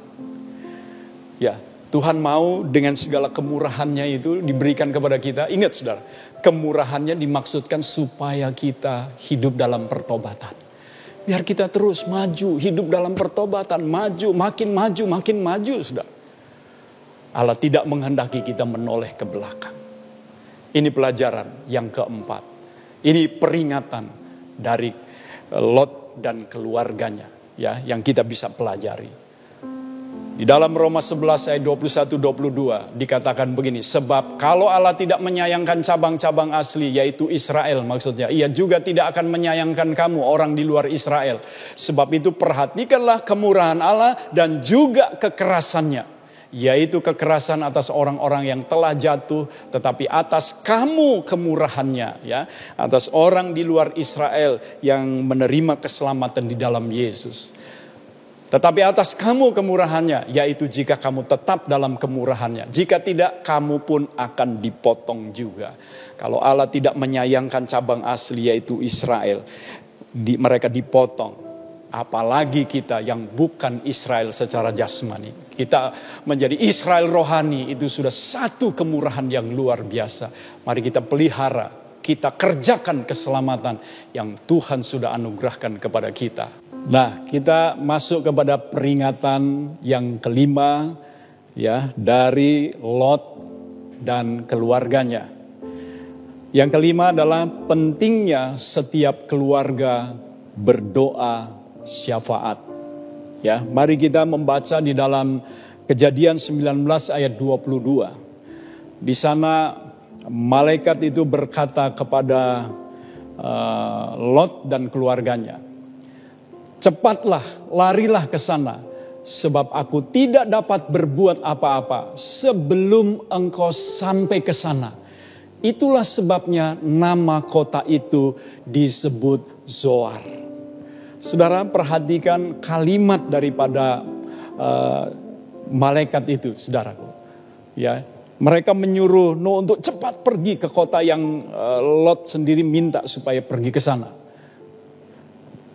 Ya, Tuhan mau dengan segala kemurahannya itu diberikan kepada kita. Ingat, saudara, kemurahannya dimaksudkan supaya kita hidup dalam pertobatan. Biar kita terus maju, hidup dalam pertobatan, maju, makin maju, saudara. Allah tidak menghendaki kita menoleh ke belakang. Ini pelajaran yang keempat. Ini peringatan dari Lot dan keluarganya, ya, yang kita bisa pelajari. Di dalam Roma 11 ayat 21-22 dikatakan begini, sebab kalau Allah tidak menyayangkan cabang-cabang asli, yaitu Israel maksudnya, ia juga tidak akan menyayangkan kamu orang di luar Israel. Sebab itu perhatikanlah kemurahan Allah dan juga kekerasannya, yaitu kekerasan atas orang-orang yang telah jatuh, tetapi atas kamu kemurahannya, ya, atas orang di luar Israel yang menerima keselamatan di dalam Yesus. Tetapi atas kamu kemurahannya, yaitu jika kamu tetap dalam kemurahannya. Jika tidak, kamu pun akan dipotong juga. Kalau Allah tidak menyayangkan cabang asli, yaitu Israel, mereka dipotong. Apalagi kita yang bukan Israel secara jasmani. Kita menjadi Israel rohani, itu sudah satu kemurahan yang luar biasa. Mari kita pelihara, kita kerjakan keselamatan yang Tuhan sudah anugerahkan kepada kita. Nah, kita masuk kepada peringatan yang kelima, ya, dari Lot dan keluarganya. Yang kelima adalah pentingnya setiap keluarga berdoa syafaat. Ya, mari kita membaca di dalam Kejadian 19 ayat 22. Di sana malaikat itu berkata kepada Lot dan keluarganya, cepatlah, larilah ke sana, sebab aku tidak dapat berbuat apa-apa sebelum engkau sampai ke sana. Itulah sebabnya nama kota itu disebut Zoar. Saudara, perhatikan kalimat daripada malaikat itu, saudaraku. Ya, mereka menyuruh Nuh untuk cepat pergi ke kota yang Lot sendiri minta supaya pergi ke sana.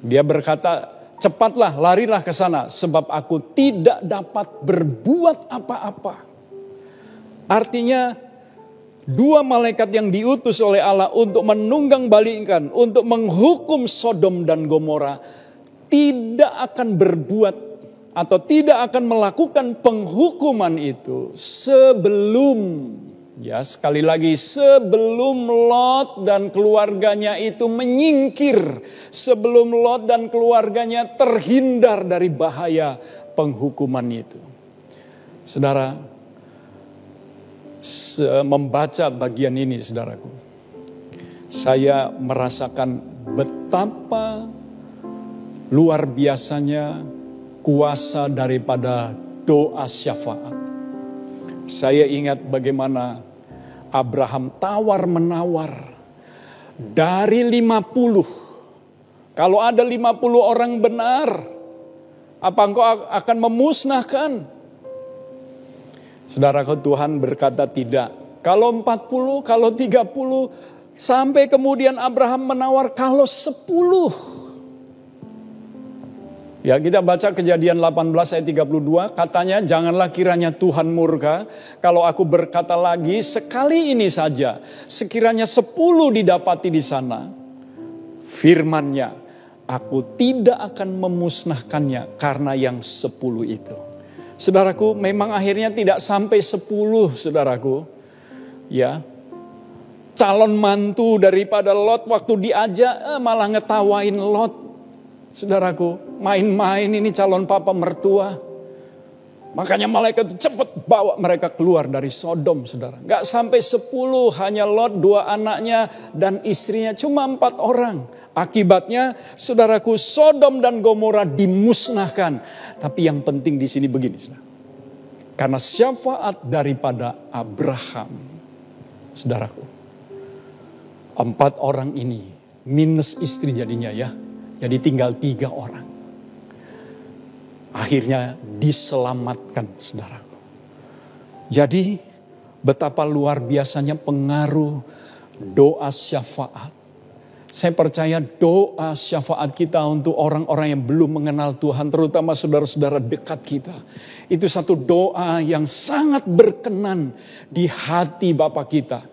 Dia berkata, cepatlah, larilah ke sana, sebab aku tidak dapat berbuat apa-apa. Artinya, dua malaikat yang diutus oleh Allah untuk menunggang balikan, untuk menghukum Sodom dan Gomora, tidak akan berbuat atau tidak akan melakukan penghukuman itu sebelum, ya sekali lagi, sebelum Lot dan keluarganya itu menyingkir, sebelum Lot dan keluarganya terhindar dari bahaya penghukuman itu. Saudara, membaca bagian ini, saudaraku, saya merasakan betapa luar biasanya kuasa daripada doa syafaat. Saya ingat bagaimana Abraham tawar-menawar dari 50. Kalau ada 50 orang benar, apa engkau akan memusnahkan? Saudaraku, Tuhan berkata tidak. Kalau 40, kalau 30, sampai kemudian Abraham menawar kalau 10. Ya, kita baca Kejadian 18 ayat 32, katanya janganlah kiranya Tuhan murka kalau aku berkata lagi sekali ini saja, sekiranya 10 didapati di sana. Firman-Nya, aku tidak akan memusnahkannya karena yang 10 itu. Saudaraku, memang akhirnya tidak sampai 10, saudaraku. Ya, calon mantu daripada Lot waktu diajak malah ngetawain Lot. Saudaraku, main-main ini calon papa mertua. Makanya malaikat cepat bawa mereka keluar dari Sodom, saudara. Gak sampai 10, hanya Lot, 2 anaknya dan istrinya, cuma 4 orang. Akibatnya, saudaraku, Sodom dan Gomora dimusnahkan. Tapi yang penting di sini begini, saudara. Karena syafaat daripada Abraham, saudaraku, 4 orang ini minus istri jadinya ya. Jadi tinggal 3 orang. Akhirnya diselamatkan, saudaraku. Jadi betapa luar biasanya pengaruh doa syafaat. Saya percaya doa syafaat kita untuk orang-orang yang belum mengenal Tuhan, terutama saudara-saudara dekat kita. Itu satu doa yang sangat berkenan di hati Bapa kita.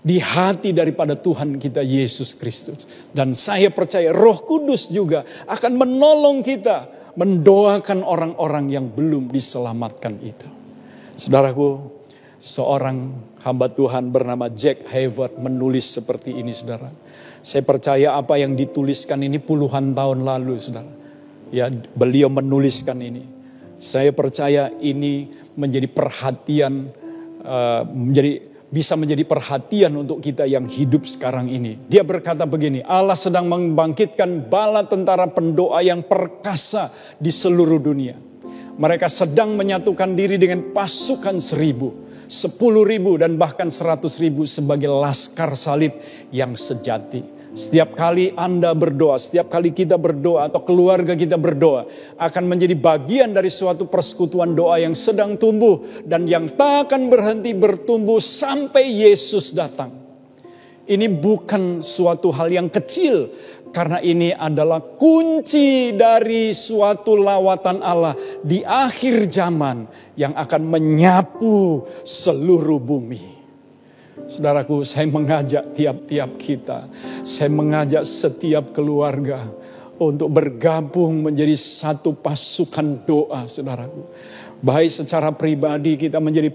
Di hati daripada Tuhan kita Yesus Kristus. Dan saya percaya Roh Kudus juga akan menolong kita mendoakan orang-orang yang belum diselamatkan itu. Saudaraku, seorang hamba Tuhan bernama Jack Hayford menulis seperti ini, saudara. Saya percaya apa yang dituliskan ini puluhan tahun lalu, saudara. Ya, beliau menuliskan ini. Saya percaya ini menjadi perhatian, bisa menjadi perhatian untuk kita yang hidup sekarang ini. Dia berkata begini, Allah sedang membangkitkan bala tentara pendoa yang perkasa di seluruh dunia. Mereka sedang menyatukan diri dengan pasukan 1.000, 10.000 dan bahkan 100.000 sebagai laskar salib yang sejati. Setiap kali Anda berdoa, setiap kali kita berdoa atau keluarga kita berdoa, akan menjadi bagian dari suatu persekutuan doa yang sedang tumbuh dan yang tak akan berhenti bertumbuh sampai Yesus datang. Ini bukan suatu hal yang kecil, karena ini adalah kunci dari suatu lawatan Allah di akhir zaman yang akan menyapu seluruh bumi. Saudaraku, saya mengajak tiap-tiap kita, saya mengajak setiap keluarga untuk bergabung menjadi satu pasukan doa, saudaraku. Baik secara pribadi kita menjadi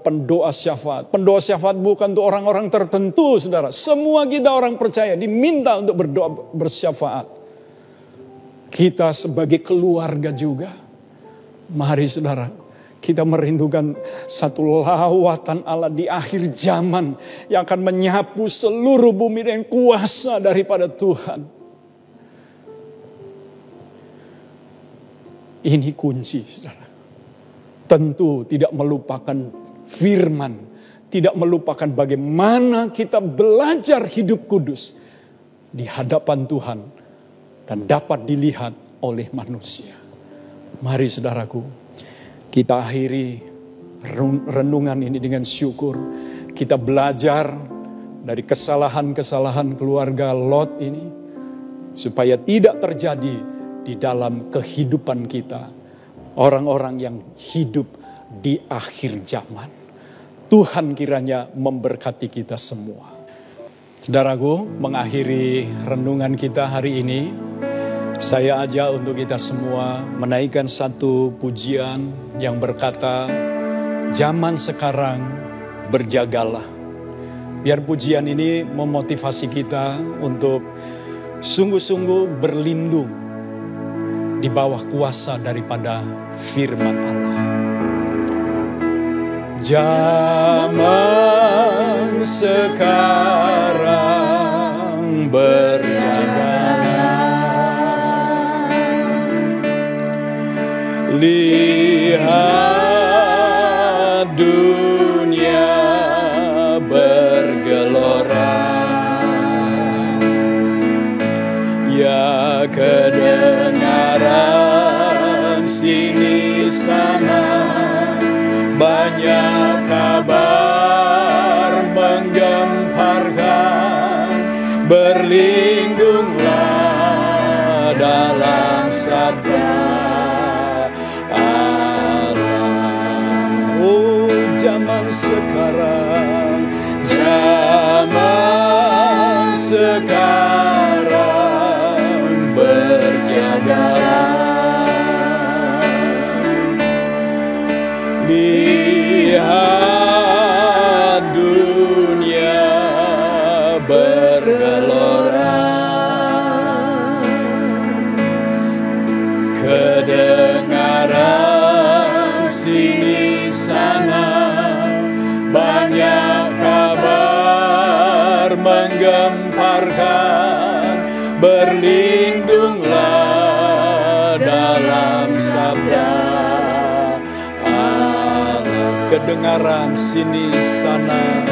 pendoa syafaat. Pendoa syafaat bukan untuk orang-orang tertentu, saudara. Semua kita orang percaya diminta untuk berdoa bersyafaat. Kita sebagai keluarga juga. Mari saudara, kita merindukan satu lawatan Allah di akhir zaman yang akan menyapu seluruh bumi dengan kuasa daripada Tuhan. Ini kunci, saudara. Tentu tidak melupakan firman, tidak melupakan bagaimana kita belajar hidup kudus di hadapan Tuhan dan dapat dilihat oleh manusia. Mari saudaraku, kita akhiri renungan ini dengan syukur. Kita belajar dari kesalahan-kesalahan keluarga Lot ini, supaya tidak terjadi di dalam kehidupan kita. Orang-orang yang hidup di akhir zaman. Tuhan kiranya memberkati kita semua. Saudaraku, mengakhiri renungan kita hari ini, Saya ajak untuk kita semua menaikkan satu pujian yang berkata, zaman sekarang berjagalah. Biar pujian ini memotivasi kita untuk sungguh-sungguh berlindung di bawah kuasa daripada firman Allah. Zaman sekarang berjagalah. Lihat dunia bergelora, ya kedengaran sini sana, banyak kabar menggemparkan, berlindunglah dalam sabda zaman sekarang, zaman sekarang berjagalah. Lihat dunia bergelora, kedengaran sini sana, banyak kabar menggemparkan, berlindunglah dalam sabda Allah. Kedengaran sini sana,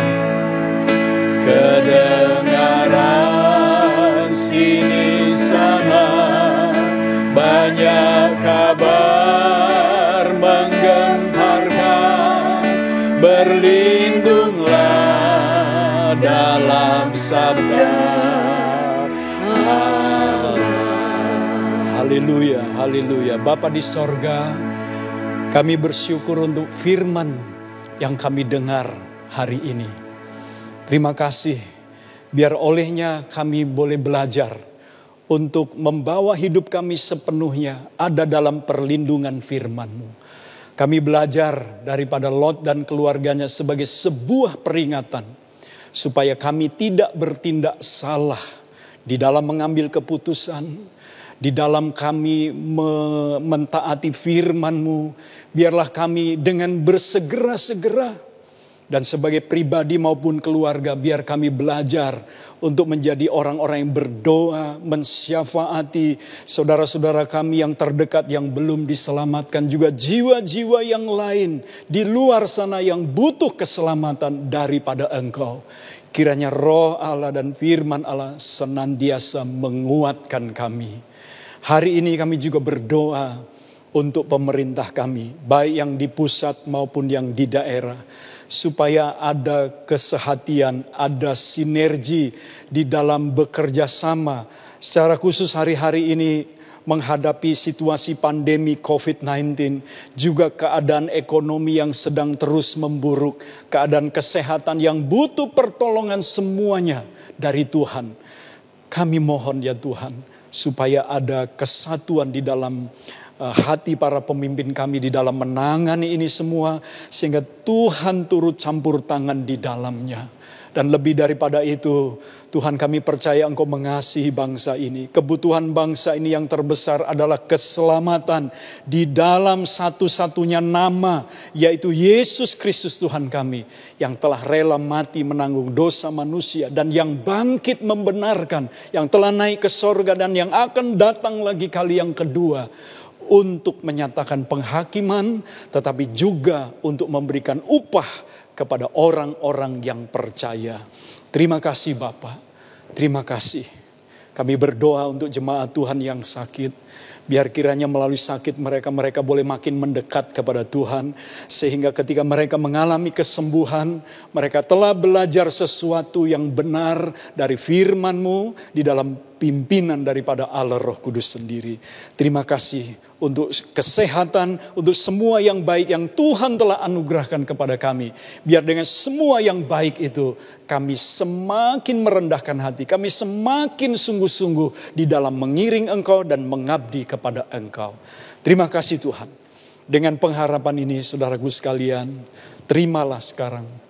kedengaran sini sana, banyak kabar menggemparkan, berlindunglah dalam sabda Allah. Haleluya, haleluya. Bapa di sorga, kami bersyukur untuk firman yang kami dengar hari ini. Terima kasih, biar olehnya kami boleh belajar untuk membawa hidup kami sepenuhnya ada dalam perlindungan firman-Mu. Kami belajar daripada Lot dan keluarganya sebagai sebuah peringatan, supaya kami tidak bertindak salah di dalam mengambil keputusan, di dalam kami mentaati firman-Mu. Biarlah kami dengan bersegera-segera, dan sebagai pribadi maupun keluarga, biar kami belajar untuk menjadi orang-orang yang berdoa, mensyafaati saudara-saudara kami yang terdekat yang belum diselamatkan. Juga jiwa-jiwa yang lain di luar sana yang butuh keselamatan daripada Engkau. Kiranya roh Allah dan firman Allah senantiasa menguatkan kami. Hari ini kami juga berdoa untuk pemerintah kami, baik yang di pusat maupun yang di daerah, supaya ada kesehatian, ada sinergi di dalam bekerja sama. Secara khusus hari-hari ini menghadapi situasi pandemi COVID-19, juga keadaan ekonomi yang sedang terus memburuk, keadaan kesehatan yang butuh pertolongan semuanya dari Tuhan. Kami mohon ya Tuhan, supaya ada kesatuan di dalam hati para pemimpin kami di dalam menangani ini semua, sehingga Tuhan turut campur tangan di dalamnya. Dan lebih daripada itu, Tuhan kami percaya Engkau mengasihi bangsa ini. Kebutuhan bangsa ini yang terbesar adalah keselamatan di dalam satu-satunya nama, yaitu Yesus Kristus Tuhan kami, yang telah rela mati menanggung dosa manusia, dan yang bangkit membenarkan, yang telah naik ke sorga dan yang akan datang lagi kali yang kedua, untuk menyatakan penghakiman, tetapi juga untuk memberikan upah kepada orang-orang yang percaya. Terima kasih Bapa, terima kasih. Kami berdoa untuk jemaat Tuhan yang sakit. Biar kiranya melalui sakit mereka boleh makin mendekat kepada Tuhan. Sehingga ketika mereka mengalami kesembuhan, mereka telah belajar sesuatu yang benar dari firman-Mu di dalam pimpinan daripada Allah Roh Kudus sendiri. Terima kasih untuk kesehatan, untuk semua yang baik yang Tuhan telah anugerahkan kepada kami. Biar dengan semua yang baik itu kami semakin merendahkan hati, kami semakin sungguh-sungguh di dalam mengiring Engkau dan mengabdi kepada Engkau. Terima kasih Tuhan. Dengan pengharapan ini saudaraku sekalian, terimalah sekarang.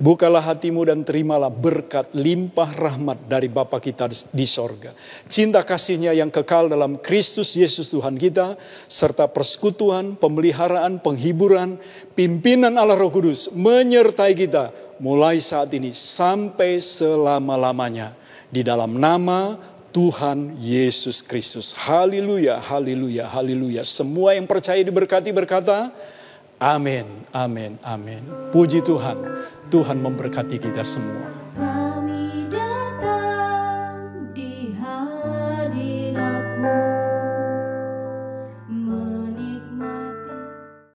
Bukalah hatimu dan terimalah berkat limpah rahmat dari Bapa kita di sorga. Cinta kasihnya yang kekal dalam Kristus Yesus Tuhan kita. Serta persekutuan, pemeliharaan, penghiburan, pimpinan Allah Roh Kudus menyertai kita. Mulai saat ini sampai selama-lamanya. Di dalam nama Tuhan Yesus Kristus. Haleluya, haleluya, haleluya. Semua yang percaya diberkati berkata, amin, amin, amin. Puji Tuhan, Tuhan memberkati kita semua.